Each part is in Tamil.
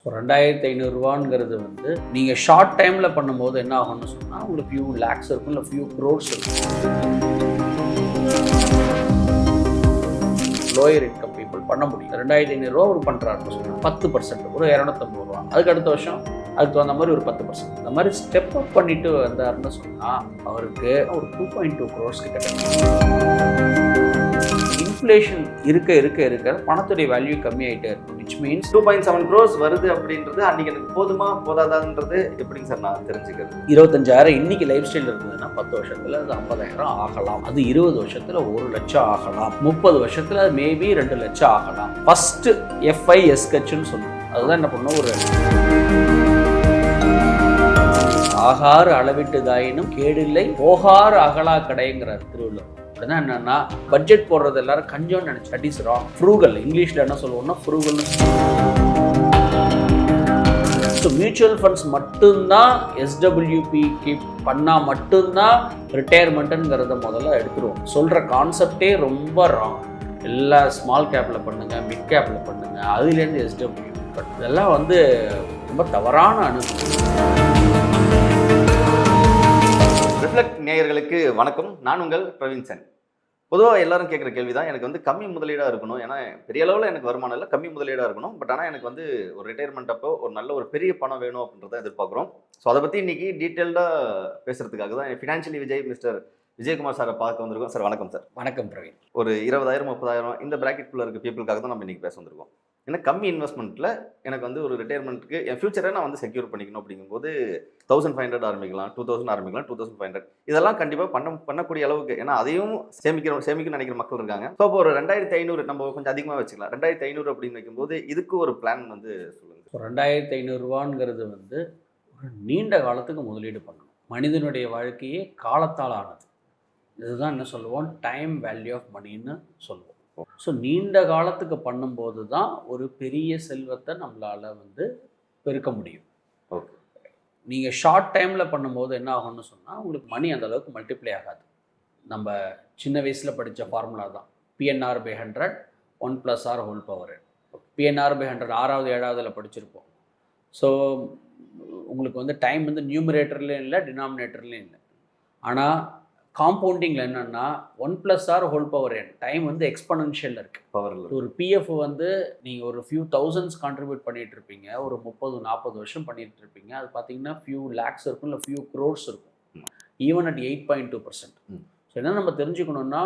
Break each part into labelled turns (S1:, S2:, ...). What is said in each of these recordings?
S1: இப்போ 2500 வந்து நீங்கள் ஷார்ட் டைமில் பண்ணும்போது என்ன ஆகும்னு சொன்னால் உங்களுக்கு ஃபியூ லேக்ஸ் இருக்கும், இல்லை ஃபியூ க்ரோர்ஸ் இருக்கும். லோயர் இன்கம் பீப்புள் பண்ண முடியும். 2500 ஒரு பண்ணுறாருன்னு சொன்னால் 10%, ஒரு 250 அதுக்கு அடுத்த வருஷம் அதுக்கு தகுந்த மாதிரி ஒரு 10%. இந்த மாதிரி ஸ்டெப் அப் பண்ணிட்டு வந்தாருன்னு சொன்னால் அவருக்கு ஒரு 2.2 crores கிட்ட கிடைக்கும். இன்ஃப்ளேஷன் இருக்க இருக்க இருக்க பணத்துடைய வேல்யூ கம்மியாயிட்டே இருக்கும். விச் மீன்ஸ்
S2: 2.7 crores வருது அப்படின்றது அன்னைக்கு எனக்கு போதுமா போதாதான்றது எப்படிங்க சார் நான் தெரிஞ்சுக்கிறது?
S1: 25,000 இன்னைக்கு லைஃப் ஸ்டைல் இருந்ததுன்னா 10 வருஷத்துல அது 50,000 ஆகலாம். அது 20 வருஷத்துல 1 லட்சம் ஆகலாம். 30 வருஷத்துல அது மேபி 2 லட்சம் ஆகலாம். ஃபர்ஸ்ட் FISHன்னு சொல்லுவோம். அதுதான் என்ன பண்ணும், ஒரு ஆகாறு அளவிட்டுதாயினும் கேடில்லை போகாறு அகலா கடைங்கிறார் திருவள்ளுவர். அப்படின்னா என்னன்னா, பட்ஜெட் போடுறது எல்லாரும் கஞ்சோன்னு நினைச்சு தட் இஸ் ராங். ஃப்ரூகல், இங்கிலீஷ்ல என்ன சொல்லுவோம்னா ஃப்ரூகல்னு. ஸோ மியூச்சுவல் ஃபண்ட்ஸ் மட்டும்தான் SWP கீப் பண்ணால் மட்டும்தான் ரிட்டையர்மெண்ட்டுங்கிறத முதல்ல எடுத்துருவோம். சொல்கிற கான்செப்டே ரொம்ப ராங். எல்லா ஸ்மால் கேப்பில் பண்ணுங்கள், மிட் கேப்பில் பண்ணுங்கள், அதுலேருந்து SWP பண்ணுங்க. இதெல்லாம் வந்து ரொம்ப தவறான அணுகுமுறை.
S2: ரிஃப்ளெக்ட் நேயர்களுக்கு வணக்கம். நான் உங்கள் பிரவீன் சென். பொதுவாக எல்லாரும் கேட்குற கேள்வி தான், எனக்கு வந்து கம்மி முதலீடாக இருக்கணும். ஏன்னா பெரிய அளவில் எனக்கு வருமானம் இல்லை, கம்மி முதலீடாக இருக்கணும். பட் ஆனால் எனக்கு வந்து ஒரு ரிட்டையர்மெண்ட் அப்போ ஒரு நல்ல ஒரு பெரிய பணம் வேணும் அப்படின்றத எதிர்பார்க்குறோம். ஸோ அதை பற்றி இன்னைக்கு டீட்டெயில்டாக பேசுறதுக்காக தான் ஃபினான்ஷியலி விஜய் மிஸ்டர் விஜயகுமார் சாரை பார்க்க வந்திருக்கோம். சார் வணக்கம் சார்.
S1: வணக்கம் பிரவீன்.
S2: ஒரு 20,000 30,000 இந்த பிராக்கெட்டுக்குள்ள இருக்க பீப்புளுக்காக தான் நம்ம இன்னைக்கு பேச வந்திருக்கோம். ஏன்னா கம்மி இன்வெஸ்ட்மெண்ட்டில் எனக்கு வந்து ஒரு ரிட்டையர்மெண்ட்டுக்கு என் ஃபியூச்சரை நான் வந்து செக்யூர் பண்ணிக்கணும் அப்படிங்கும்போது 1500 ஆரம்பிக்கலாம், 2000 ஆரம்பிக்கலாம், 2500 இதெல்லாம் கண்டிப்பாக பண்ணக்கூடிய அளவுக்கு. ஏன்னா அதையும் சேமிக்கணும்னு நினைக்கிற மக்கள் இருக்காங்க. ஸோ அப்போ ஒரு 2500 நம்ம கொஞ்சம் அதிகமாக வச்சுக்கலாம். 2500 அப்படின்னு வைக்கும்போது இதுக்கு ஒரு பிளான் வந்து சொல்லுங்கள்.
S1: 2500 வந்து ஒரு நீண்ட காலத்துக்கு முதலீடு பண்ணணும். மனிதனுடைய வாழ்க்கையே காலத்தால் ஆனது. இதுதான் என்ன சொல்லுவோம், டைம் வேல்யூ ஆஃப் மணின்னு சொல்லுவோம். ஸோ நீண்ட காலத்துக்கு பண்ணும்போது தான் ஒரு பெரிய செல்வத்தை நம்மளால் வந்து பெருக்க முடியும்.
S2: ஓகே.
S1: நீங்கள் ஷார்ட் டைமில் பண்ணும்போது என்ன ஆகும்னு சொன்னால் உங்களுக்கு மணி அந்த அளவுக்கு மல்டிப்ளை ஆகாது. நம்ம சின்ன வயசில் படித்த ஃபார்முலா தான் PNR/100 1+R². PNR/100 6வது 7வதுல படிச்சிருப்போம். ஸோ உங்களுக்கு வந்து டைம் வந்து நியூமரேட்டர்லேயும் இல்லை, டினாமினேட்டர்லேயும் இல்லை. ஆனால் காம்பவுண்டிங்கில் என்னென்னா 1+R² டைம் வந்து எக்ஸ்பனன்ஷியல் இருக்குது.
S2: பவரில்
S1: ஒரு PF வந்து நீங்கள் ஒரு ஃபியூ தௌசண்ட்ஸ் கான்ட்ரிபியூட் பண்ணிகிட்டு இருப்பீங்க, ஒரு 30-40 வருஷம் பண்ணிகிட்டு இருப்பீங்க. அது பார்த்தீங்கன்னா ஃபியூ லேக்ஸ் இருக்கும், இல்லை ஃபியூ க்ரோர்ஸ் இருக்கும், ஈவன் அட் 8.2%. ஸோ என்ன நம்ம தெரிஞ்சுக்கணுன்னா,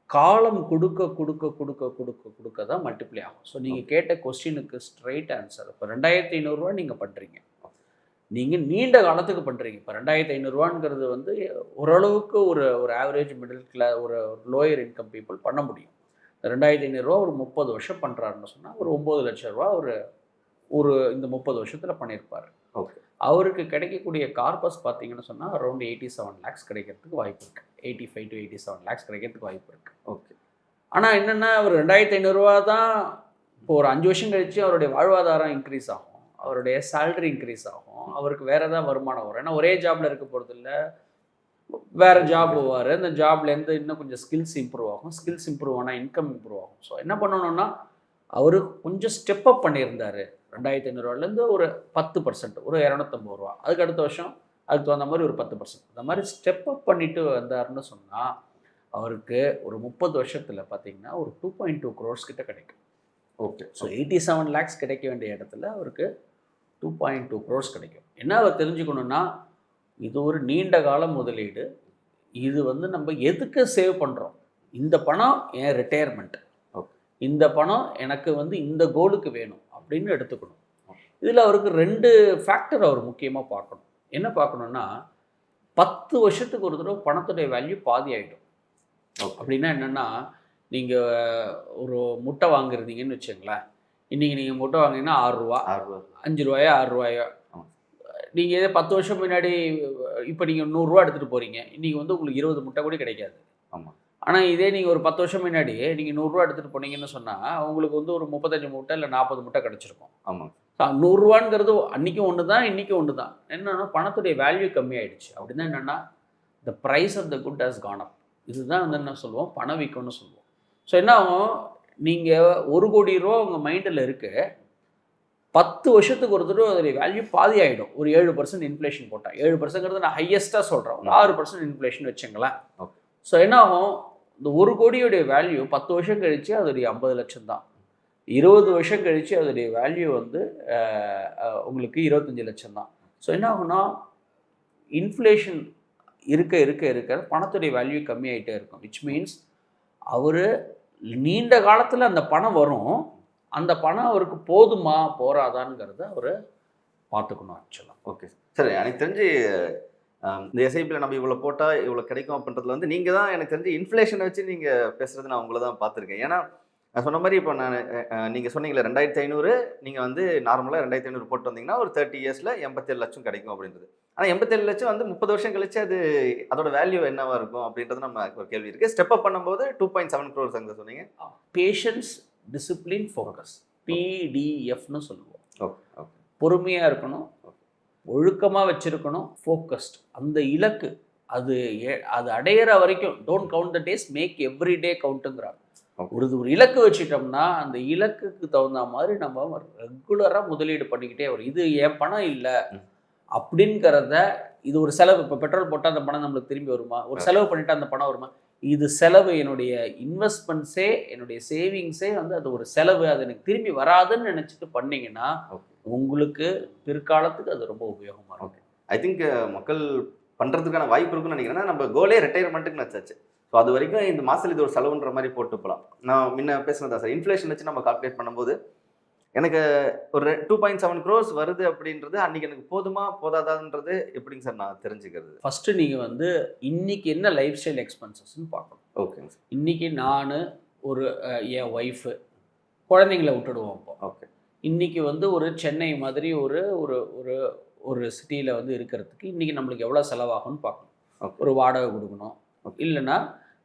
S1: காலம் கொடுக்க கொடுக்க கொடுக்க கொடுக்க கொடுக்க தான் மல்டிப்ளை ஆகும். ஸோ நீங்கள் கேட்ட கொஸ்டினுக்கு ஸ்ட்ரைட் ஆன்சர். இப்போ 2500 நீங்கள் பண்ணுறீங்க, நீங்கள் நீண்ட காலத்துக்கு பண்ணுறீங்க. இப்போ 2500 வந்து ஓரளவுக்கு ஒரு ஆவரேஜ் மிடில் கிளாஸ், ஒரு லோயர் இன்கம் பீப்புள் பண்ண முடியும். 2500 ஒரு 30 வருஷம் பண்ணுறாருன்னு சொன்னால் ஒரு 9 லட்சம் ரூபா ஒரு இந்த 30 வருஷத்தில் பண்ணியிருப்பார்.
S2: ஓகே.
S1: அவருக்கு கிடைக்கக்கூடிய கார்பஸ் பார்த்தீங்கன்னு சொன்னால் அரௌண்ட் 87 lakhs கிடைக்கிறதுக்கு வாய்ப்பு இருக்குது. 85 to 87 lakhs கிடைக்கிறதுக்கு வாய்ப்பு இருக்குது.
S2: ஓகே.
S1: ஆனால் என்னென்னா ஒரு 2500 தான் இப்போ ஒரு 5 வருஷம் கழித்து அவருடைய வாழ்வாதாரம் இன்க்ரீஸ் ஆகும், அவருடைய சேலரி இன்க்ரீஸ் ஆகும், அவருக்கு வேறு ஏதாவது வருமானம் வரும். ஏன்னா ஒரே ஜாபில் இருக்க போகிறது இல்லை, வேறு ஜாப் போவார். இந்த ஜாப்லேருந்து இன்னும் கொஞ்சம் ஸ்கில்ஸ் இம்ப்ரூவ் ஆகும், ஸ்கில்ஸ் இம்ப்ரூவ் ஆனால் இன்கம் இம்ப்ரூவ் ஆகும். ஸோ என்ன பண்ணணும்னா, அவர் கொஞ்சம் ஸ்டெப் அப் பண்ணியிருந்தார். 2500 ஒரு 10%, ஒரு 250 அதுக்கு அடுத்த வருஷம் அதுக்கு தகுந்த மாதிரி ஒரு 10%. அந்த மாதிரி ஸ்டெப் அப் பண்ணிட்டு வந்தாருன்னு சொன்னால் அவருக்கு ஒரு 30 வருஷத்தில் பார்த்தீங்கன்னா ஒரு 2.2 crores கிட்ட கிடைக்கும்.
S2: ஓகே.
S1: ஸோ 87 lakhs கிடைக்க வேண்டிய இடத்துல அவருக்கு 2.2 crores கிடைக்கும். என்ன அவர் தெரிஞ்சுக்கணுன்னா, இது ஒரு நீண்ட கால முதலீடு. இது வந்து நம்ம எதுக்கு சேவ் பண்ணுறோம், இந்த பணம் என் ரிட்டையர்மெண்ட், இந்த பணம் எனக்கு வந்து இந்த கோலுக்கு வேணும் அப்படின்னு எடுத்துக்கணும். இதில் அவருக்கு 2 ஃபேக்டர் அவர் முக்கியமாக பார்க்கணும். என்ன பார்க்கணுன்னா, 10 வருஷத்துக்கு ஒரு தடவை பணத்துடைய வேல்யூ பாதி ஆகிடும். அப்படின்னா என்னென்னா, நீங்கள் ஒரு முட்டை வாங்குறீங்கன்னு வச்சுங்களேன். இன்றைக்கி நீங்கள் முட்டை வாங்கினீங்கன்னா 6 ரூபா, 5 ரூபாயோ 6 ரூபாயோ. நீங்கள் இதே 10 வருஷம் முன்னாடி இப்போ நீங்கள் 100 ரூபா எடுத்துகிட்டு போகிறீங்க, இன்றைக்கி வந்து உங்களுக்கு 20 முட்டை கூட கிடைக்காது.
S2: ஆமாம்.
S1: ஆனால் இதே நீங்கள் ஒரு 10 வருஷம் முன்னாடி நீங்கள் 100 ரூபா எடுத்துகிட்டு போனீங்கன்னு சொன்னால் உங்களுக்கு வந்து ஒரு 35 முட்டை இல்லை 40 முட்டை கிடச்சிருக்கும்.
S2: ஆமாம்.
S1: 100 ரூபாங்கிறது அன்றைக்கும் ஒன்று தான், இன்றைக்கும் ஒன்று தான். என்னென்னா பணத்துடைய வேல்யூ கம்மியாயிடுச்சு. அப்படின்னா என்னென்னா, the price of the good has gone up. இதுதான் வந்து என்ன சொல்லுவோம், பணவீக்கம்னு சொல்லுவோம். ஸோ என்ன ஆகும், நீங்கள் 1 கோடி ரூபா உங்கள் மைண்டில் இருக்குது, 10 வருஷத்துக்கு ஒரு தடவை அதோடைய வேல்யூ பாதி ஆகிடும். ஒரு 7% இன்ஃப்ளேஷன் போட்டால், 7%ங்கிறது நான் ஹையஸ்ட்டாக சொல்கிறேன், 6% இன்ஃப்ளேஷன் வச்சுங்களேன். ஸோ என்ன ஆகும், இந்த 1 கோடியோடைய வேல்யூ 10 வருஷம் கழித்து அதோடைய 50 லட்சம் தான். 20 வருஷம் கழித்து அதோடைய வேல்யூ வந்து உங்களுக்கு 25 லட்சம் தான். ஸோ என்ன ஆகும்னா, இன்ஃப்ளேஷன் இருக்க இருக்க இருக்க பணத்துடைய வேல்யூ கம்மியாகிட்டே இருக்கும். விச் மீன்ஸ் அவர் நீண்ட காலத்தில் அந்த பணம் வரும், அந்த பணம் அவருக்கு போதுமா போராதான்ங்கிறத அவர் பார்த்துக்கணும் ஆக்சுவலாக.
S2: ஓகே சரி, எனக்கு தெரிஞ்சு இந்த எஸ்ஐபியில் நம்ம இவ்வளோ போட்டால் இவ்வளோ கிடைக்கும் அப்படின்றதுல வந்து நீங்கள் தான் எனக்கு தெரிஞ்சு இன்ஃப்ளேஷனை வச்சு நீங்கள் பேசுகிறது நான் உங்களை தான் பார்த்துருக்கேன். ஏன்னா நான் சொன்ன மாதிரி இப்போ நான் நீங்கள் சொன்னீங்களே 2500 நீங்கள் வந்து நார்மலாக 2500 போட்டு வந்தீங்கன்னா ஒரு 30 இயர்ஸில் 87 லட்சம் கிடைக்கும் அப்படின்றது. ஆனால் 87 லட்சம் வந்து 30 வருஷம் கழிச்சு அதோட வேல்யூ என்னவா இருக்கும் அப்படின்றது நம்ம ஒரு கேள்வி இருக்குது. ஸ்டெப் அப் பண்ணும்போது 2.7 crores அங்கே சொன்னீங்க.
S1: பேஷன்ஸ், டிசிப்ளின், ஃபோக்கஸ், PDFன்னு சொல்லுவோம்.
S2: Okay okay.
S1: பொறுமையாக இருக்கணும், ஒழுக்கமாக வச்சுருக்கணும், ஃபோக்கஸ்ட். அந்த இலக்கு அது அடையிற வரைக்கும் don't count the days, make every day கவுண்ட்டுங்கிறாங்க. ஒரு இலக்கு வச்சுட்டோம்னா அந்த இலக்குக்கு தகுந்த மாதிரி நம்ம ரெகுலராக முதலீடு பண்ணிக்கிட்டே வரும். இது என் பணம் இல்லை அப்படிங்கிறத, இது ஒரு செலவு. இப்போ பெட்ரோல் போட்டால் அந்த பணம் நம்மளுக்கு திரும்பி வருமா? ஒரு செலவு பண்ணிவிட்டு அந்த பணம் வருமா? இது செலவு. என்னுடைய இன்வெஸ்ட்மெண்ட்ஸே, என்னுடைய சேவிங்ஸே வந்து அது ஒரு செலவு, அது எனக்கு திரும்பி வராதுன்னு நினச்சிட்டு பண்ணிங்கன்னா உங்களுக்கு பிற்காலத்துக்கு அது ரொம்ப உபயோகமாக இருக்கும்.
S2: ஐ திங்க் மக்கள் பண்ணுறதுக்கான வாய்ப்பு இருக்குன்னு நினைக்கிறேன்னா, நம்ம கோலே ரிட்டையர்மெண்ட்டுக்கு நச்சாச்சு. ஸோ அது வரைக்கும் இந்த மாதத்தில் இது ஒரு செலவுன்ற மாதிரி போட்டு போகலாம். நான் முன்ன பேசுனதா சார், இன்ஃப்ளேஷன் வச்சு நம்ம கால்குலேட் பண்ணும்போது எனக்கு ஒரு 2.7 crores வருது அப்படின்றது அன்றைக்கி எனக்கு போதுமா போதாதான்றது எப்படிங்க சார் நான் தெரிஞ்சுக்கிறது?
S1: ஃபஸ்ட்டு நீங்கள் வந்து இன்றைக்கி என்ன லைஃப் ஸ்டைல் எக்ஸ்பென்சஸ்ன்னு பார்க்கணும்.
S2: ஓகேங்க சார்.
S1: இன்றைக்கி நான் ஒரு என் ஒய்ஃபு குழந்தைங்கள விட்டுடுவோம். இப்போ
S2: ஓகே, இன்றைக்கி
S1: வந்து ஒரு சென்னை மாதிரி ஒரு ஒரு ஒரு ஒரு சிட்டியில் வந்து இருக்கிறதுக்கு இன்றைக்கி நம்மளுக்கு எவ்வளோ செலவாகும்னு பார்க்கணும். ஒரு வாடகை கொடுக்கணும், இல்லைன்னா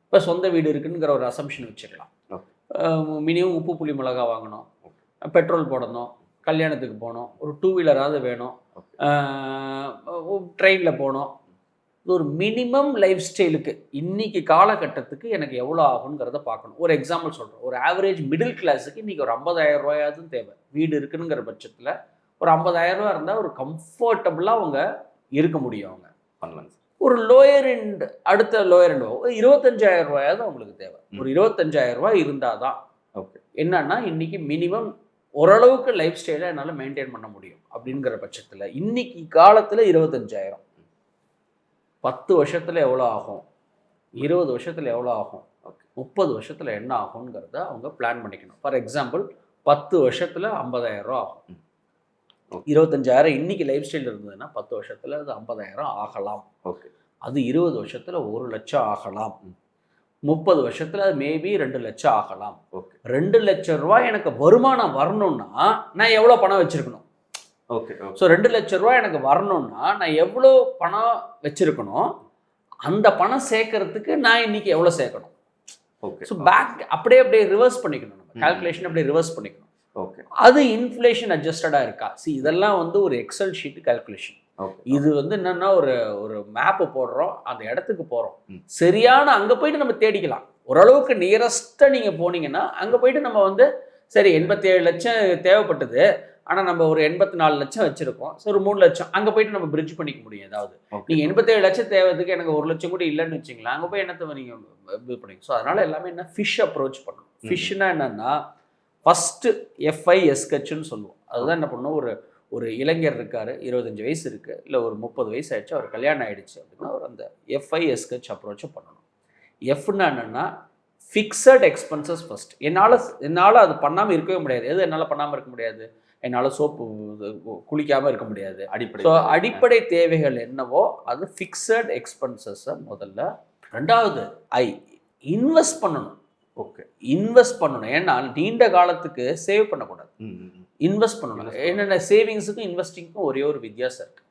S1: இப்போ சொந்த வீடு இருக்குங்கிற ஒரு அசம்ஷன் வச்சுக்கலாம். மினிமம் உப்பு புளி மிளகா வாங்கணும், பெட்ரோல் போடணும், கல்யாணத்துக்கு போகணும், ஒரு 2 வீலராவது வேணும், ட்ரெயினில் போகணும். இது ஒரு மினிமம் லைஃப் ஸ்டைலுக்கு இன்றைக்கி காலகட்டத்துக்கு எனக்கு எவ்வளோ ஆகுங்கிறத பார்க்கணும். ஒரு எக்ஸாம்பிள் சொல்கிறேன், ஒரு ஆவரேஜ் மிடில் கிளாஸுக்கு இன்றைக்கி ஒரு 50,000 ரூபாயாவது தேவை. வீடு இருக்குங்கிற பட்சத்தில் ஒரு 50,000 ரூபா இருந்தால் ஒரு கம்ஃபர்டபுளாக அவங்க இருக்க முடியும். அவங்க
S2: பண்ணலாம்.
S1: ஒரு லோயர் எண்ட், அடுத்த லோயர் எண்ட் 25,000 ரூபாயாவது அவங்களுக்கு தேவை. ஒரு 25,000 ரூபாய் இருந்தால் தான்
S2: ஓகே
S1: என்னன்னா இன்றைக்கி மினிமம் ஓரளவுக்கு லைஃப் ஸ்டைலை என்னால் மெயின்டைன் பண்ண முடியும். அப்படிங்கிற பட்சத்தில் இன்றைக்கி காலத்தில் 25,000 10 வருஷத்தில் எவ்வளோ ஆகும், 20 வருஷத்தில் எவ்வளோ ஆகும், 30 வருஷத்தில் என்ன ஆகுங்கிறத அவங்க பிளான் பண்ணிக்கணும். ஃபார் எக்ஸாம்பிள் 10 வருஷத்தில் 50,000 ரூபா ஆகும். 25,000 இன்றைக்கி லைஃப் ஸ்டைல் இருந்ததுன்னா 10 வருஷத்தில் அது 50,000 ஆகலாம்.
S2: ஓகே,
S1: அது 20 வருஷத்தில் 1 லட்சம் ஆகலாம். 30 வருஷத்தில் அது மேபி 2 லட்சம் ஆகலாம்.
S2: ஓகே,
S1: 2 லட்சம் ரூபாய் எனக்கு வருமானம் வரணும்னா நான் எவ்வளோ பணம் வச்சுருக்கணும்?
S2: ஓகே,
S1: ஸோ 2 லட்சம் ரூபாய் எனக்கு வரணும்னா நான் எவ்வளோ பணம் வச்சுருக்கணும்? அந்த பணம் சேர்க்கறதுக்கு நான் இன்றைக்கி எவ்வளோ சேர்க்கணும்?
S2: ஓகே.
S1: ஸோ பேக் அப்படியே ரிவர்ஸ் பண்ணிக்கணும். நம்ம கால்குலேஷன் அப்படியே ரிவர்ஸ் பண்ணிக்கணும்.
S2: ஓகே,
S1: அது இன்ஃப்ளேஷன் அட்ஜஸ்டடாக இருக்கா? இதெல்லாம் வந்து ஒரு எக்ஸல் ஷீட் கால்குலேஷன். இது வந்து என்னன்னா ஒரு மேப்பு போடுறோம், அந்த இடத்துக்கு போகிறோம், சரியான அங்கே போயிட்டு நம்ம தேடிக்கலாம். ஓரளவுக்கு நியரஸ்ட்டாக நீங்கள் போனீங்கன்னா அங்கே போயிட்டு நம்ம வந்து சரி 87 லட்சம் தேவைப்பட்டது, ஆனால் நம்ம ஒரு 84 லட்சம் வச்சுருக்கோம், ஸோ ஒரு 3 லட்சம் அங்கே போயிட்டு நம்ம பிரிட்ஜ் பண்ணிக்க முடியும். ஏதாவது நீங்கள் 87 லட்சம் தேவைக்கு எனக்கு 1 லட்சம் கூட இல்லைன்னு வச்சிங்களேன், அங்கே போய் என்னத்தை நீங்கள் இது பண்ணிங்க. ஸோ அதனால் எல்லாமே என்ன ஃபிஷ் அப்ரோச் பண்ணணும். ஃபிஷ்னா என்னென்னா ஃபஸ்ட்டு FISH சொல்லுவோம். அதுதான் என்ன பண்ணணும், ஒரு இளைஞர் இருக்கார், 25 வயசு இருக்குது, இல்லை ஒரு 30 வயசு ஆயிடுச்சு, அவர் கல்யாணம் ஆகிடுச்சு அப்படின்னா அவர் அந்த FISH அப்ரோச்சை பண்ணணும். எஃப்னா என்னென்னா ஃபிக்ஸட் எக்ஸ்பென்சஸ் ஃபஸ்ட். என்னால் அது பண்ணாமல் இருக்கவே முடியாது. எது என்னால் பண்ணாமல் இருக்க முடியாது? என்னால் சோப்பு குளிக்காமல் இருக்க முடியாது. ஸோ அடிப்படை தேவைகள் என்னவோ அது ஃபிக்ஸட் எக்ஸ்பென்சஸை முதல்ல. ரெண்டாவது இன்வெஸ்ட் பண்ணணும். ஓகே, இன்வெஸ்ட் பண்ணணும். ஏன்னா நீண்ட காலத்துக்கு சேவ் பண்ணக்கூடாது, இன்வெஸ்ட் பண்ணணும். என்னென்ன சேவிங்ஸுக்கும் இன்வெஸ்டிங்க்கும் ஒரே ஒரு வித்தியாசம் இருக்குது.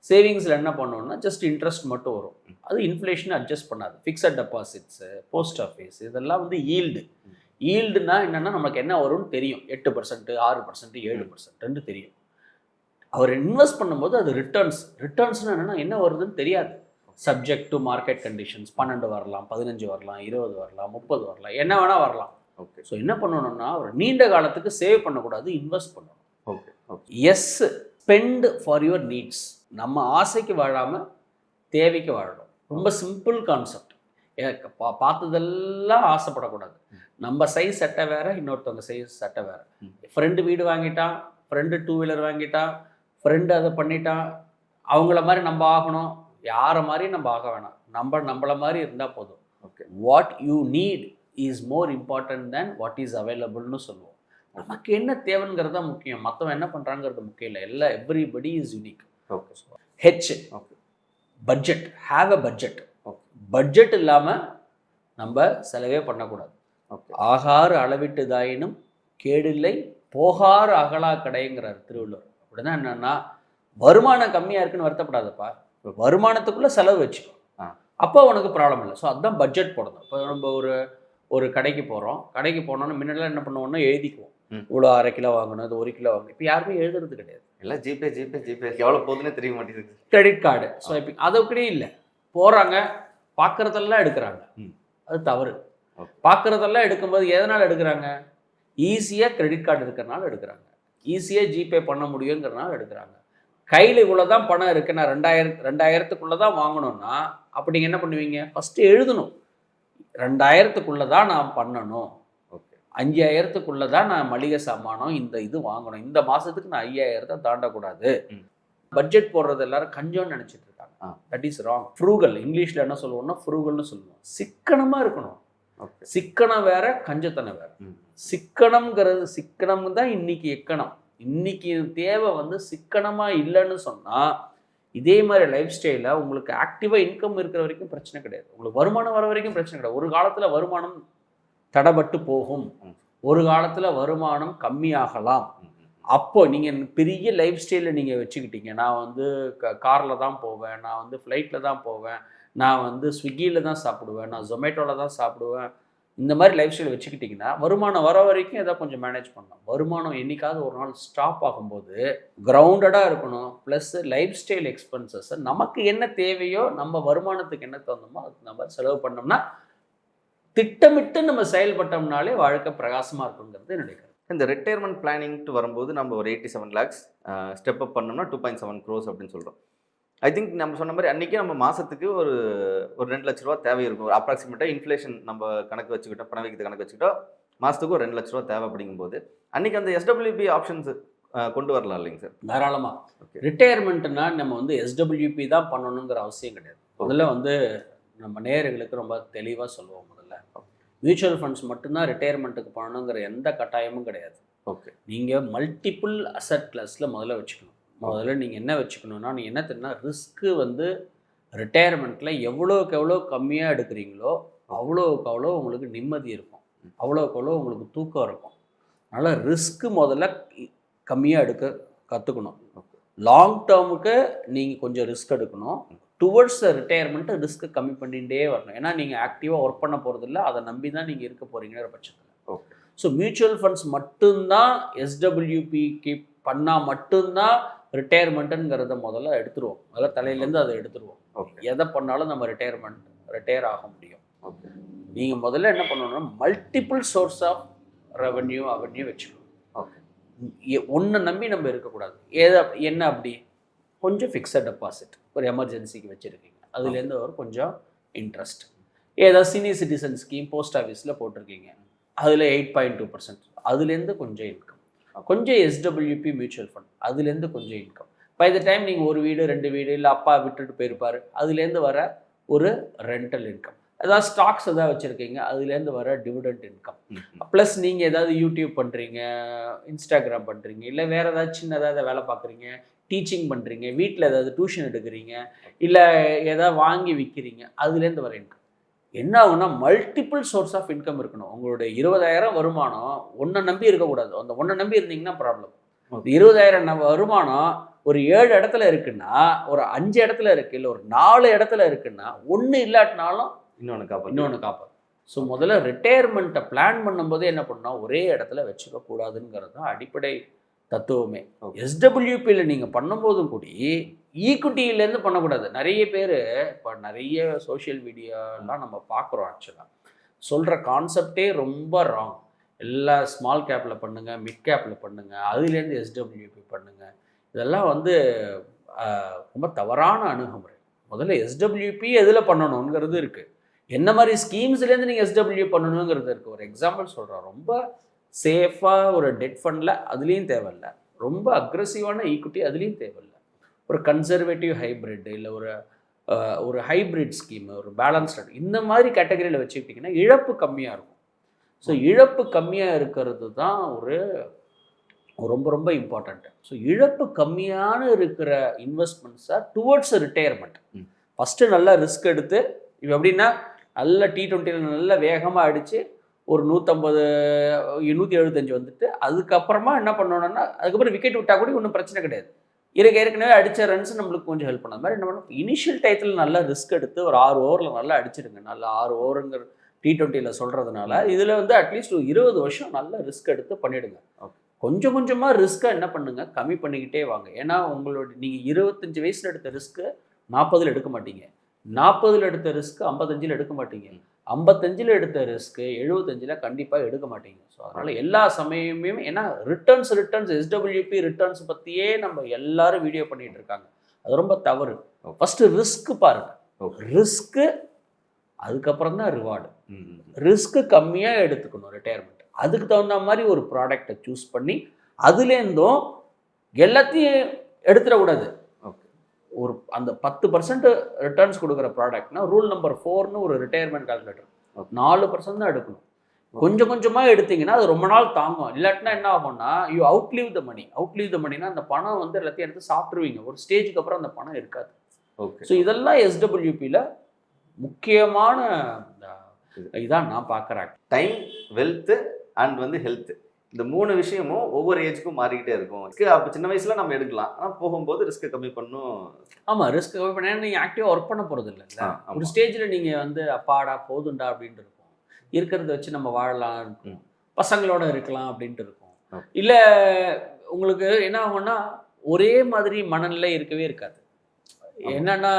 S1: சேவிங்ஸில் என்ன பண்ணணும்னா ஜஸ்ட் இன்ட்ரெஸ்ட் மட்டும் வரும், அது இன்ஃப்ளேஷனை அட்ஜஸ்ட் பண்ணாது. ஃபிக்ஸட் டெபாசிட்ஸு, போஸ்ட் ஆஃபீஸ், இதெல்லாம் வந்து ஈல்டுனா என்னென்னா நமக்கு என்ன வரும்னு தெரியும். 8%, 6%, 7% தெரியும். அவர் இன்வெஸ்ட் பண்ணும்போது அது ரிட்டர்ன்ஸ்னால் என்னென்னா என்ன வருதுன்னு தெரியாது. சப்ஜெக்ட் டு மார்க்கெட் கண்டிஷன்ஸ், 12 வரலாம், 15 வரலாம், 20 வரலாம், 30 வரலாம், என்ன வேணால் வரலாம். ஓகே, ஸோ என்ன பண்ணணும்னா ஒரு நீண்ட காலத்துக்கு சேவ் பண்ணக்கூடாது, இன்வெஸ்ட் பண்ணணும். Okay, yes spend for your needs. நம்ம ஆசைக்கு வாழாமல் தேவைக்கு வாழணும். ரொம்ப சிம்பிள் கான்செப்ட். பார்த்ததெல்லாம் ஆசைப்படக்கூடாது. நம்ம சைஸ் சட்டை வேறு, இன்னொருத்தவங்க சைஸ் சட்டை வேறு. ஃப்ரெண்டு வீடு வாங்கிட்டான், ஃப்ரெண்டு 2 வீலர் வாங்கிட்டான், ஃப்ரெண்டு அதை பண்ணிட்டான், அவங்கள மாதிரி நம்ம ஆகணும். யாரை மாதிரியும் நம்ம ஆக வேணாம். நம்மள மாதிரி இருந்தால் போதும்.
S2: Okay.
S1: What you need is more important than what is அவைலபிள்னு சொல்லுவோம். நமக்கு என்ன தேவைங்கிறது தான் முக்கியம். மற்றவன் என்ன பண்ணுறாங்கிறது முக்கியம் இல்லை. Everybody is unique.
S2: Okay.
S1: H
S2: okay.
S1: Budget. Have a budget.
S2: Okay. Budget
S1: இல்லாமல் நம்ம செலவே பண்ணக்கூடாது.
S2: ஓகே.
S1: ஆகாறு அளவிட்டுதாயினும் கேடில்லை போகாறு அகலா கடைங்கிறார் திருவள்ளுவர். அப்படின்னா என்னன்னா, வருமானம் கம்மியாக இருக்குன்னு வருத்தப்படாதப்பா, வருமானத்துக்குள்ளே செலவு வச்சுக்கோ, அப்போ உனக்கு ப்ராப்ளம் இல்லை. ஸோ அதுதான் பட்ஜெட் போடணும். இப்போ நம்ம ஒரு கடைக்கு போகிறோம். கடைக்கு போனோன்னா முன்னாடிலாம் என்ன பண்ணுவோம்னா எழுதிக்குவோம். இவ்வளோ 1/2 கிலோ வாங்கணும், இது 1 கிலோ வாங்கணும். இப்போ யாருமே எழுதுறது கிடையாது.
S2: எல்லாம் ஜிபே ஜிபே ஜிபே எவ்வளோ போகுதுன்னே தெரிய மாட்டேங்குது.
S1: கிரெடிட் கார்டு, ஸ்வைப்பிங், அது அப்படியே இல்லை. போகிறாங்க, பார்க்குறதெல்லாம் எடுக்கிறாங்க. அது தவறு. பார்க்குறதெல்லாம் எடுக்கும்போது எதனால் எடுக்கிறாங்க? ஈஸியாக கிரெடிட் கார்டு இருக்கிறனால எடுக்கிறாங்க, ஈஸியாக ஜிபே பண்ண முடியுங்கிறனால எடுக்கிறாங்க. கையில் இவ்வளோ தான் பணம் இருக்குது, நான் 2000 தான் வாங்கணும்னா அப்போ நீங்கள் என்ன பண்ணுவீங்க? ஃபஸ்ட்டு எழுதணும், 2000 தான் நான் பண்ணணும், 5000 தான் நான் மளிகை சாமானம் இந்த இது வாங்கணும், இந்த மாதத்துக்கு நான் 5000 தாண்டக்கூடாது. பட்ஜெட் போடுறது எல்லாரும் கஞ்சோன்னு நினச்சிட்டு இருக்காங்க. That is wrong. ஃப்ரூகல், இங்கிலீஷில் என்ன சொல்லுவோம்னா ஃப்ரூகல்னு சொல்லுவோம். சிக்கனமாக இருக்கணும். சிக்கனம் வேற, கஞ்சத்தனம் வேற. சிக்கனம் தான் இன்னைக்கு எக்கணம். இன்னைக்கு தேவை சிக்கனமாக இல்லைன்னு சொன்னால், இதே மாதிரி லைஃப் ஸ்டைலில் உங்களுக்கு ஆக்டிவாக இன்கம் இருக்கிற வரைக்கும் பிரச்சனை கிடையாது. உங்களுக்கு வருமானம் வர வரைக்கும் பிரச்சனை கிடையாது. ஒரு காலத்தில் வருமானம் தடைபட்டு போகும், ஒரு காலத்தில் வருமானம் கம்மியாகலாம். அப்போ நீங்கள் பெரிய லைஃப் ஸ்டைலில் நீங்கள் வச்சுக்கிட்டீங்க, நான் காரில் தான் போவேன், நான் ஃப்ளைட்டில் தான் போவேன், நான் ஸ்விக்கியில் தான் சாப்பிடுவேன், நான் ஜொமேட்டோவில் தான் சாப்பிடுவேன், இந்த மாதிரி லைஃப் ஸ்டைல் வச்சுக்கிட்டிங்கன்னா வருமானம் வர வரைக்கும் எதாவது கொஞ்சம் மேனேஜ் பண்ணலாம். வருமானம் என்றைக்காவது ஒரு நாள் ஸ்டாப் ஆகும்போது கிரவுண்டடாக இருக்கணும். ப்ளஸ் லைஃப் ஸ்டைல் எக்ஸ்பென்சஸ் நமக்கு என்ன தேவையோ, நம்ம வருமானத்துக்கு என்ன தகுந்தமோ அதுக்கு நம்ம செலவு பண்ணோம்னா, திட்டமிட்டு நம்ம செயல்பட்டோம்னாலே வாழ்க்கை பிரகாசமாக இருக்குங்கிறது என்னுடைய கருத்து.
S2: இந்த ரிட்டையர்மெண்ட் பிளானிங்ட்டு வரும்போது நம்ம ஒரு 87 lakhs ஸ்டெப் அப் பண்ணோம்னா 2.7 crores அப்படின்னு சொல்கிறோம். ஐ திங்க் நம்ம சொன்ன மாதிரி அன்றைக்கி நம்ம மாதத்துக்கு ஒரு 2 லட்ச ரூபா தேவை இருக்கும். அப்ராக்சிமேட்டாக இன்ஃப்ளேஷன் நம்ம கணக்கு வச்சுக்கிட்டோம், பணம் வைக்கிறது கணக்கு வச்சுக்கிட்டோம், மாதத்துக்கு ஒரு 2 லட்ச ரூபா தேவை. அப்படிங்கும்போது அன்றைக்கி அந்த எஸ்டபிள்யூபி ஆப்ஷன்ஸ் கொண்டு வரலாம் இல்லைங்க சார்?
S1: தாராளமாக. ஓகே. ரிட்டையர்மெண்ட்னா நம்ம எஸ்டபிள்யூபி தான் பண்ணணுங்கிற அவசியம் கிடையாது. முதல்ல நம்ம நேயர்களுக்கு ரொம்ப தெளிவாக சொல்லுவோம். முதல்ல மியூச்சுவல் ஃபண்ட்ஸ் மட்டும்தான் ரிட்டையர்மெண்ட்டுக்கு பண்ணணுங்கிற எந்த கட்டாயமும் கிடையாது.
S2: ஓகே. நீங்கள்
S1: மல்டிபிள் அசட் கிளாஸில் முதல்ல வச்சுக்கணும். முதல்ல நீங்கள் என்ன வச்சுக்கணுன்னா, நீங்கள் என்ன தெரியுன்னா, ரிஸ்க்கு ரிட்டையர்மெண்ட்டில் எவ்வளோக்கு எவ்வளோ கம்மியாக எடுக்கிறீங்களோ அவ்வளோக்கு அவ்வளோ உங்களுக்கு நிம்மதி இருக்கும், அவ்வளோக்கு அவ்வளோ உங்களுக்கு தூக்கம் இருக்கும். அதனால் ரிஸ்க்கு முதல்ல கம்மியாக எடுக்க கற்றுக்கணும். லாங் டேர்முக்கு நீங்கள் கொஞ்சம் ரிஸ்க் எடுக்கணும். டுவர்ட்ஸ் ரிட்டையர்மெண்ட்டு ரிஸ்க்கு கம்மி பண்ணிகிட்டே வரணும். ஏன்னா நீங்கள் ஆக்டிவாக ஒர்க் பண்ண போகிறதில்ல, அதை நம்பி தான் நீங்கள் இருக்க போகிறீங்கிற பட்சத்தில்.
S2: ஓகே.
S1: ஸோ மியூச்சுவல் ஃபண்ட்ஸ் மட்டும்தான் எஸ்டபிள்யூபிக்கு பண்ணால் மட்டும்தான் ரிட்டையர்மெண்ட்டுங்கிறத முதல்ல எடுத்துருவோம். முதல்ல தலையிலேருந்து அதை எடுத்துருவோம்.
S2: ஓகே.
S1: எதை பண்ணாலும் நம்ம ரிட்டையர் ஆக முடியும். ஓகே. நீங்கள் முதல்ல என்ன பண்ணணும்னா, மல்டிபிள் சோர்ஸ் ஆஃப் ரெவன்யூ வச்சுக்கணும். ஓகே. ஒன்றை நம்பி நம்ம இருக்கக்கூடாது. என்ன அப்படி? கொஞ்சம் ஃபிக்ஸட் டெபாசிட் ஒரு எமர்ஜென்சிக்கு வச்சுருக்கீங்க, அதுலேருந்து ஒரு கொஞ்சம் இன்ட்ரெஸ்ட். ஏதாவது சீனியர் சிட்டிசன் ஸ்கீம் போஸ்ட் ஆஃபீஸில் போட்டிருக்கீங்க, அதில் 8.2%, அதுலேருந்து கொஞ்சம் இன்கம். கொஞ்சம் எஸ்டபிள்யூபி மியூச்சுவல் ஃபண்ட், அதுலேருந்து கொஞ்சம் இன்கம். பை த டைம் நீங்கள் ஒரு வீடு 2 வீடு இல்லை அப்பா விட்டுட்டு போயிருப்பார், அதுலேருந்து வர ஒரு ரெண்டல் இன்கம். ஏதாவது ஸ்டாக்ஸ் எதாவது வச்சுருக்கீங்க, அதுலேருந்து வர டிவிடெண்ட் இன்கம். ப்ளஸ் நீங்கள் ஏதாவது யூடியூப் பண்ணுறீங்க, இன்ஸ்டாகிராம் பண்ணுறீங்க, இல்லை வேறு ஏதாவது சின்னதாக வேலை பார்க்குறீங்க, டீச்சிங் பண்ணுறீங்க, வீட்டில் ஏதாவது டியூஷன் எடுக்கிறீங்க, இல்லை ஏதாவது வாங்கி விற்கிறீங்க, அதுலேருந்து வர இன்கம். என்ன ஆகுனா, மல்டிபிள் சோர்ஸ் ஆஃப் இன்கம் இருக்கணும். உங்களுடைய 20,000 வருமானம் ஒன்றை நம்பி இருக்கக்கூடாது. அந்த ஒன்றை நம்பி இருந்தீங்கன்னா ப்ராப்ளம். 20,000 வருமானம் ஒரு 7 இடத்துல இருக்குன்னா, ஒரு 5 இடத்துல இருக்குது, இல்லை ஒரு 4 இடத்துல இருக்குன்னா, ஒன்று இல்லாட்டினாலும் இன்னொன்று காப்பாது. ஸோ முதல்ல ரிட்டையர்மெண்ட்டை பிளான் பண்ணும்போது என்ன பண்ணால், ஒரே இடத்துல வச்சுக்க கூடாதுங்கிறது தான் அடிப்படை தத்துவமே. எஸ்டபிள்யூபியில் நீங்கள் பண்ணும்போதும் கூடி ஈக்விட்டியிலேருந்து பண்ணக்கூடாது. நிறைய பேர் இப்போ நிறைய சோஷியல் மீடியாலாம் நம்ம பார்க்குறோம். ஆக்சுவலாக சொல்கிற கான்செப்டே ரொம்ப ராங். எல்லா ஸ்மால் கேப்பில் பண்ணுங்கள், மிட் கேப்பில் பண்ணுங்கள், அதுலேருந்து எஸ்டபிள்யூபி பண்ணுங்கள். இதெல்லாம் வந்து ரொம்ப தவறான அணுகுமுறை. முதல்ல எஸ்டபிள்யூபி எதில் பண்ணணுங்கிறது இருக்குது. என்ன மாதிரி ஸ்கீம்ஸ்லேருந்து நீங்கள் எஸ்டபிள்யூ பண்ணணுங்கிறது இருக்குது. ஒரு எக்ஸாம்பிள் சொல்கிறேன். ரொம்ப சேஃபாக ஒரு டெட் ஃபண்டில் அதுலேயும் தேவையில்லை, ரொம்ப அக்ரெசிவான ஈக்விட்டி அதுலேயும் தேவையில்லை. ஒரு கன்சர்வேட்டிவ் ஹைப்ரிட் இல்லை ஒரு ஹைப்ரிட் ஸ்கீம், ஒரு பேலன்ஸ்டு இந்த மாதிரி கேட்டகரியில் வச்சுக்கிட்டிங்கன்னா இழப்பு கம்மியாக இருக்கும். ஸோ இழப்பு கம்மியாக இருக்கிறது தான் ரொம்ப ரொம்ப இம்பார்ட்டண்ட்டு. ஸோ இழப்பு கம்மியான இருக்கிற இன்வெஸ்ட்மெண்ட்ஸாக டுவர்ட்ஸ் ரிட்டையர்மெண்ட். ஃபஸ்ட்டு நல்லா ரிஸ்க் எடுத்து, இப்போ எப்படின்னா நல்ல T20 நல்ல வேகமாக அடித்து ஒரு 150 175 வந்துட்டு அதுக்கப்புறமா என்ன பண்ணணும்னா அதுக்கப்புறம் விக்கெட் விட்டால் கூட ஒன்றும் பிரச்சனை கிடையாது. ஏற்கனவே அடித்த ரன்ஸ் நம்மளுக்கு கொஞ்சம் ஹெல்ப் பண்ண மாதிரி என்ன பண்ணணும், இனிஷியல் டயத்தில் நல்லா ரிஸ்க் எடுத்து ஒரு 6 ஓவரில் நல்லா அடிச்சிடுங்க. நல்லா 6 ஓவருங்கிற T20 சொல்கிறதுனால இதில் வந்து அட்லீஸ்ட் ஒரு 20 வருஷம் நல்லா ரிஸ்க் எடுத்து பண்ணிவிடுங்க. கொஞ்சம் கொஞ்சமாக ரிஸ்க்கை என்ன பண்ணுங்கள், கம்மி பண்ணிக்கிட்டே வாங்க. ஏன்னா உங்களோட நீங்கள் 25 வயசில் எடுத்த ரிஸ்க்கு 40 எடுக்க மாட்டீங்க, 40 எடுத்த ரிஸ்க்கு 55 எடுக்க மாட்டீங்க, 55 எடுத்த ரிஸ்க்கு 75 கண்டிப்பாக எடுக்க மாட்டீங்க. ஸோ அதனால் எல்லா சமயமே ஏன்னா ரிட்டர்ன்ஸ் எஸ்டபிள்யூபி ரிட்டர்ன்ஸ் பற்றியே நம்ம எல்லாரும் வீடியோ பண்ணிகிட்டு இருக்காங்க. அது ரொம்ப தவறு. ஃபஸ்ட்டு ரிஸ்க்கு பாருங்கள், ரிஸ்க்கு அதுக்கப்புறம் தான் ரிவார்டு. ரிஸ்க்கு கம்மியாக எடுத்துக்கணும் ரிட்டையர்மெண்ட். அதுக்கு தகுந்த மாதிரி ஒரு ப்ராடக்டை சூஸ் பண்ணி அதுலேருந்தும் எல்லாத்தையும் எடுத்துடக்கூடாது. ஒரு அந்த 10% ரிட்டர்ன்ஸ் கொடுக்குற ப்ராடக்ட்னா ரூல் நம்பர் 4ன்னு ஒரு ரிட்டையர்மெண்ட் கால்குலேட்டர் 4% தான் எடுக்கணும். கொஞ்சம் கொஞ்சமாக எடுத்தீங்கன்னா அது ரொம்ப நாள் தாங்கும். இல்லாட்டினா என்ன ஆகும்னா யூ அவுட்லீவ் த மணினா அந்த பணம் வந்து எல்லாத்தையும் எடுத்து சாப்பிட்ருவீங்க. ஒரு ஸ்டேஜுக்கு அப்புறம் அந்த பணம் இருக்காது. ஸோ இதெல்லாம் எஸ்டபிள்யூபியில் முக்கியமான இதான் நான் பார்க்குறேன்.
S2: டைம், வெல்த்து அண்ட் வந்து ஹெல்த்து, இந்த 3 விஷயமும் ஒவ்வொரு ஏஜுக்கும் மாறிக்கிட்டே இருக்கும். அப்போ சின்ன வயசில் நம்ம எடுக்கலாம், ஆனால் போகும்போது ரிஸ்க்கை கம்மி பண்ணணும்.
S1: ஆமாம், ரிஸ்க் கம்மி பண்ண நீங்கள் ஆக்டிவாக ஒர்க் பண்ண போகிறது இல்லை. ஒரு ஸ்டேஜில் நீங்கள் வந்து அப்பாடா போதுண்டா அப்படின்ட்டு இருக்கும், இருக்கிறத வச்சு நம்ம வாழலாம் இருக்கும், பசங்களோட இருக்கலாம் அப்படின்ட்டு இருக்கும். இல்லை உங்களுக்கு என்ன ஆகும்னா ஒரே மாதிரி மனநிலை இருக்கவே இருக்காது. என்னன்னா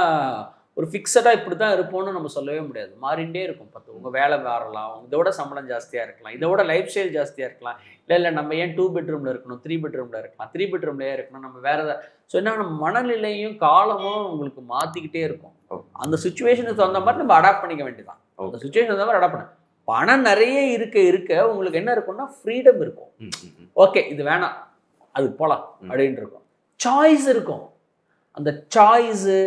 S1: ஒரு ஃபிக்ஸடாக இப்படி தான் இருப்போம்னு நம்ம சொல்லவே முடியாது, மாறிகிட்டே இருக்கும். உங்கள் வேலை மாறலாம், இதோட சம்பளம் ஜாஸ்தியாக இருக்கலாம், இதோட லைஃப் ஸ்டைல் ஜாஸ்தியாக இருக்கலாம். இல்லை நம்ம ஏன் 2 பெட்ரூமில் இருக்கணும், 3 பெட்ரூமில் இருக்கலாம், 3 பெட்ரூம்லேயே இருக்கணும், நம்ம வேறு ஏதாவது. ஸோ என்ன மனநிலையும் காலமும் உங்களுக்கு மாற்றிக்கிட்டே இருக்கும். அந்த சுச்சுவேஷனுக்கு தகுந்த மாதிரி நம்ம அடாப்ட் பண்ணிக்க வேண்டியதான். அந்த சுச்சுவேஷன் தகுந்த மாதிரி அடாப்ட் பண்ண பணம் நிறைய இருக்க உங்களுக்கு என்ன இருக்கும்னா ஃப்ரீடம் இருக்கும். ஓகே இது வேணாம் அதுக்கு போகலாம் அப்படின்ட்டு இருக்கும். சாய்ஸ் இருக்கும். அந்த சாய்ஸு,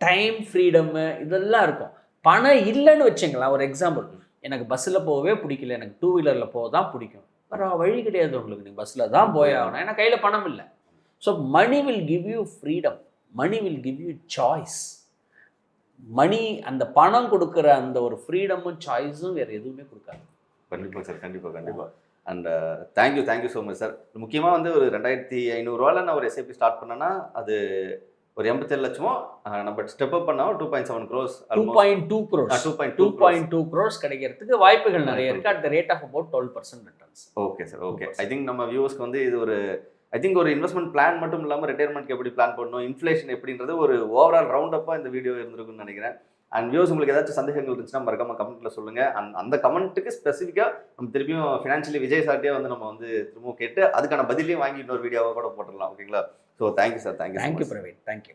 S1: டைம் ஃப்ரீடம்மு இதெல்லாம் இருக்கும். பணம் இல்லைன்னு வச்சுங்களேன். ஒரு எக்ஸாம்பிள், எனக்கு பஸ்ஸில் போகவே பிடிக்கல, எனக்கு 2 வீலரில் போக தான் பிடிக்கும். வேறு வழி கிடையாது உங்களுக்கு, நீங்கள் பஸ்ஸில் தான் போய் ஆகணும், ஏன்னா கையில் பணம் இல்லை. So money will give you freedom, money will give you choice. Money அந்த பணம் கொடுக்குற அந்த ஒரு ஃப்ரீடமும் சாய்ஸும் வேறு எதுவுமே கொடுக்காது.
S2: கண்டிப்பாக சார், கண்டிப்பாக. And thank you so much sir. முக்கியமாக வந்து ஒரு 2500 நான் ஒரு எஸ்ஐபி ஸ்டார்ட் பண்ணேன்னா அது ஒரு 87 லட்சமோ நம்ம ஸ்டெப் அப் பண்ணால் 2.7 crores
S1: 2.2 crores கிடைக்கிறதுக்கு வாய்ப்புகள் நிறைய இருக்குது. At the rate of about 12% returns.
S2: Okay sir, okay. I think நம்ம வியூவர்ஸ்க்கு வந்து இது ஒரு ஒரு இன்வெஸ்ட்மெண்ட் பிளான் மட்டும் இல்லாமல் ரிட்டையர்மெண்ட்க்கு எப்படி பிளான் பண்ணணும், இன்ஃப்ளேஷன் எப்படின்றது ஒரு ஓவரால் ரவுண்ட் அப்பாக இந்த வீடியோ இருந்திருக்குன்னு நினைக்கிறேன். அண்ட் வியூவர்ஸ் உங்களுக்கு ஏதாச்சும் சந்தேகங்கள் இருந்துச்சுன்னா மறக்காம கமெண்ட்டில் சொல்லுங்கள். அந்த கமெண்ட்டுக்கு ஸ்பெசிஃபிக்காக நம்ம திருப்பியும் ஃபினான்ஷியலி விஜய் சார்ட்டே வந்து நம்ம வந்து திரும்பவும் கேட்டு அதுக்கான பதிலையும் வாங்கி இன்னொரு வீடியோவாக கூட போட்டுடலாம். ஓகேங்களா? So thank you sir.
S1: Thank you Praveen. Thank you.